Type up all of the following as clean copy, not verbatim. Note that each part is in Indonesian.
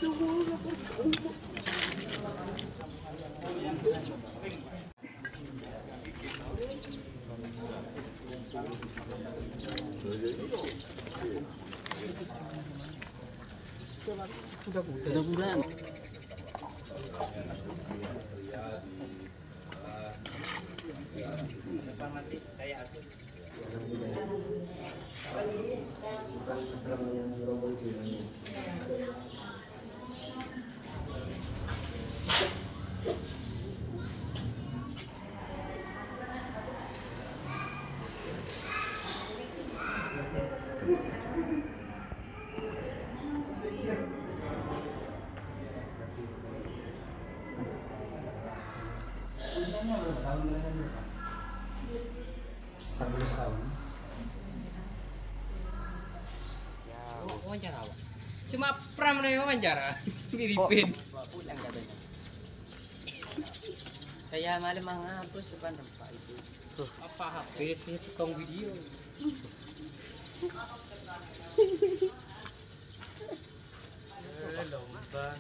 Sudah bulan. Wawancara apa? Cuma pram wawancara miripin. Saya malam menghapus depan tempat itu. Apa habis ini setong video. Lombang.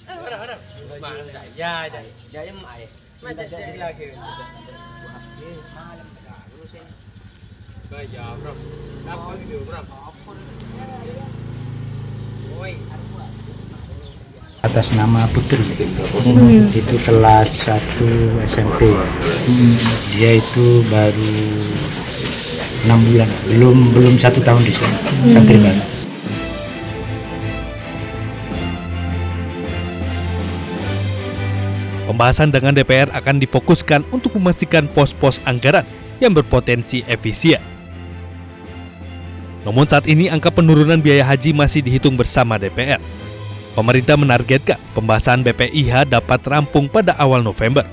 Mana? Mana saya aja. Jaya mai. Macam jadi lagi. Habis malam terus ini. Gaya bro. Apa video bro? Woi. Atas nama Putri, itu kelas 1 SMP. Dia itu baru 6 bulan, belum 1 tahun di sini, santri baru. Pembahasan dengan DPR akan difokuskan untuk memastikan pos-pos anggaran yang berpotensi efisien. Namun saat ini angka penurunan biaya haji masih dihitung bersama DPR. Pemerintah menargetkan pembahasan BPIH dapat rampung pada awal November.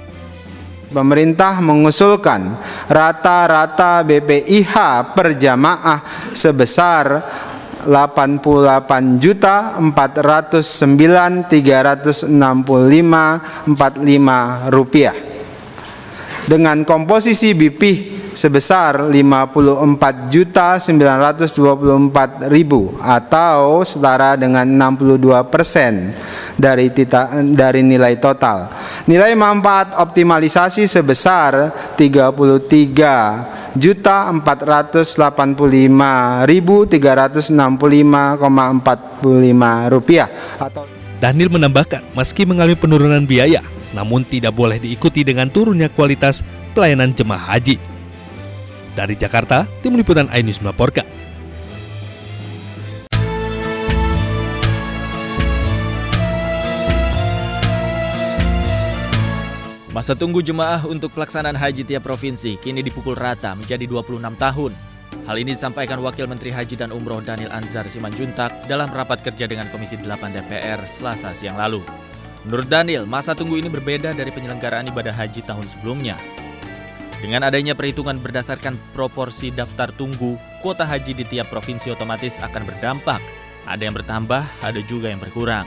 Pemerintah mengusulkan rata-rata BPIH per jamaah sebesar Rp88.365.45 dengan komposisi BPIH sebesar 54.924.000 atau setara dengan 62% dari nilai total. Nilai manfaat optimalisasi sebesar Rp33.485.365,45 atau Dhanil menambahkan, meski mengalami penurunan biaya, namun tidak boleh diikuti dengan turunnya kualitas pelayanan jemaah haji. Dari Jakarta, Tim Liputan iNews melaporkan. Masa tunggu jemaah untuk pelaksanaan haji tiap provinsi kini dipukul rata menjadi 26 tahun. Hal ini disampaikan Wakil Menteri Haji dan Umroh Dhanil Anzar Simanjuntak dalam rapat kerja dengan Komisi 8 DPR Selasa siang lalu. Menurut Dhanil, masa tunggu ini berbeda dari penyelenggaraan ibadah haji tahun sebelumnya. Dengan adanya perhitungan berdasarkan proporsi daftar tunggu, kuota haji di tiap provinsi otomatis akan berdampak. Ada yang bertambah, ada juga yang berkurang.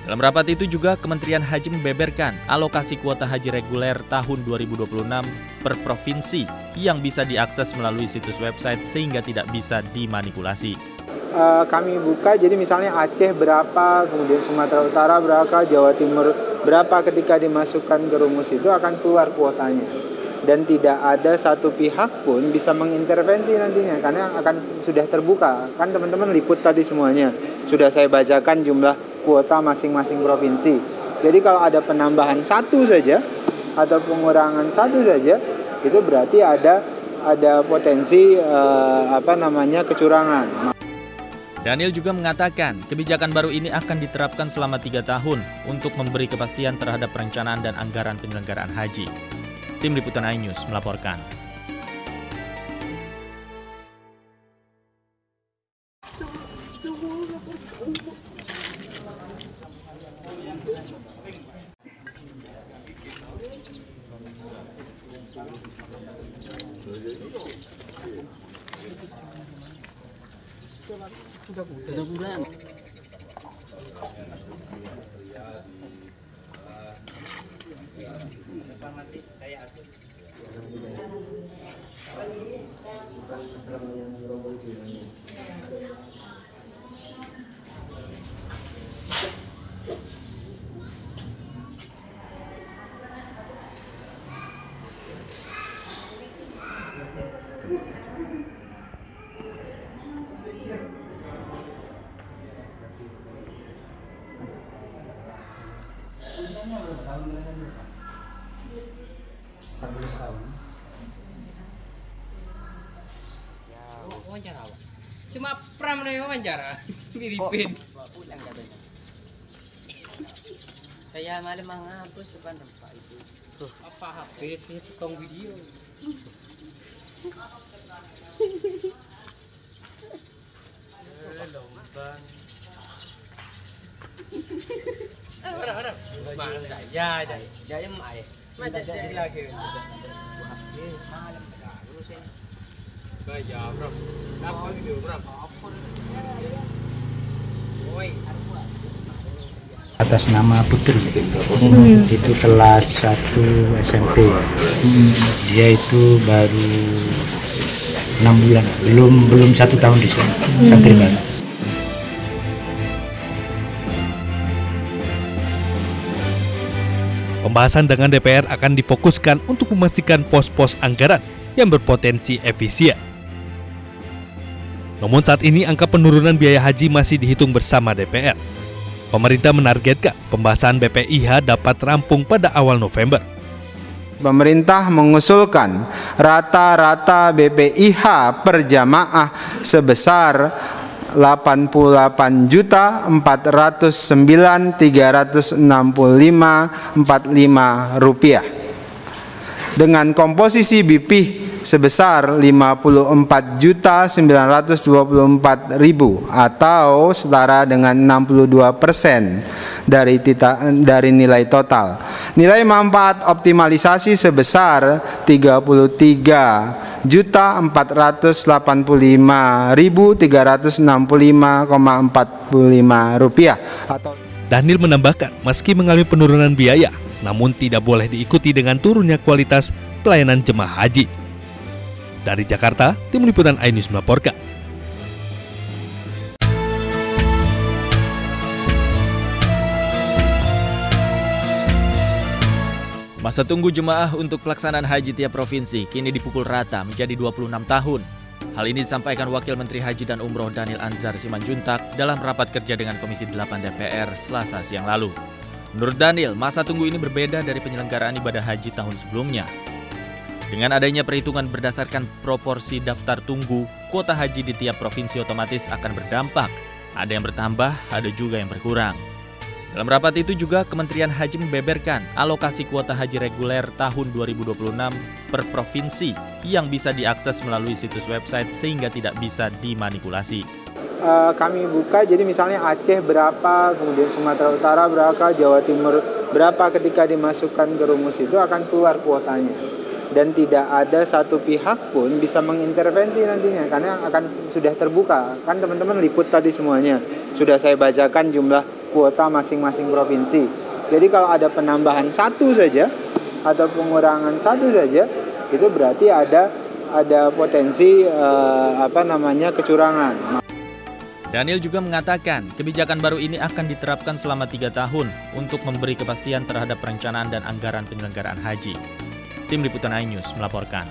Dalam rapat itu juga Kementerian Haji membeberkan alokasi kuota haji reguler tahun 2026 per provinsi yang bisa diakses melalui situs website sehingga tidak bisa dimanipulasi. Kami buka, jadi misalnya Aceh berapa, kemudian Sumatera Utara berapa, Jawa Timur berapa, ketika dimasukkan ke rumus itu akan keluar kuotanya. Dan tidak ada satu pihak pun bisa mengintervensi nantinya karena akan sudah terbuka. Kan teman-teman liput tadi semuanya. Sudah saya bacakan jumlah kuota masing-masing provinsi. Jadi kalau ada penambahan satu saja atau pengurangan satu saja, itu berarti ada potensi kecurangan. Dhanil juga mengatakan kebijakan baru ini akan diterapkan selama 3 tahun untuk memberi kepastian terhadap perencanaan dan anggaran penyelenggaraan haji. Tim Liputan iNews melaporkan. Sudah bulan. Wawancara apa? Cuma pram nih wawancara. Miripin. Pulang katanya. Saya malam menghapus depan tempat itu. Apa habis ini setong video. Lombang. Mana? Mana saya ada. Jaya mai. Macam jadi lagi. Malam urusin. Gaya bro. Apa video bro? Woi. Atas nama Putri. Itu kelas 1 SMP. Dia itu baru 6 bulan, belum 1 tahun di sini, santri baru. Pembahasan dengan DPR akan difokuskan untuk memastikan pos-pos anggaran yang berpotensi efisien. Namun saat ini angka penurunan biaya haji masih dihitung bersama DPR. Pemerintah menargetkan pembahasan BPIH dapat rampung pada awal November. Pemerintah mengusulkan rata-rata BPIH per jamaah sebesar Rp88.365.45 dengan komposisi BPIH sebesar 54.924.000 atau setara dengan 62% dari nilai total. Nilai manfaat optimalisasi sebesar Rp33.485.365,45 atau Dhanil menambahkan, meski mengalami penurunan biaya, namun tidak boleh diikuti dengan turunnya kualitas pelayanan jemaah haji. Dari Jakarta, Tim Liputan iNews melaporkan. Masa tunggu jemaah untuk pelaksanaan haji tiap provinsi kini dipukul rata menjadi 26 tahun. Hal ini disampaikan Wakil Menteri Haji dan Umroh Dhanil Anzar Simanjuntak dalam rapat kerja dengan Komisi 8 DPR Selasa siang lalu. Menurut Dhanil, masa tunggu ini berbeda dari penyelenggaraan ibadah haji tahun sebelumnya. Dengan adanya perhitungan berdasarkan proporsi daftar tunggu, kuota haji di tiap provinsi otomatis akan berdampak. Ada yang bertambah, ada juga yang berkurang. Dalam rapat itu juga Kementerian Haji membeberkan alokasi kuota haji reguler tahun 2026 per provinsi yang bisa diakses melalui situs website sehingga tidak bisa dimanipulasi. Kami buka, jadi misalnya Aceh berapa, kemudian Sumatera Utara berapa, Jawa Timur berapa, ketika dimasukkan ke rumus itu akan keluar kuotanya. Dan tidak ada satu pihak pun bisa mengintervensi nantinya karena akan sudah terbuka. Kan teman-teman liput tadi semuanya. Sudah saya bacakan jumlah kuota masing-masing provinsi. Jadi kalau ada penambahan satu saja atau pengurangan satu saja, itu berarti ada potensi kecurangan. Dhanil juga mengatakan kebijakan baru ini akan diterapkan selama 3 tahun untuk memberi kepastian terhadap perencanaan dan anggaran penyelenggaraan haji. Tim Liputan iNews melaporkan.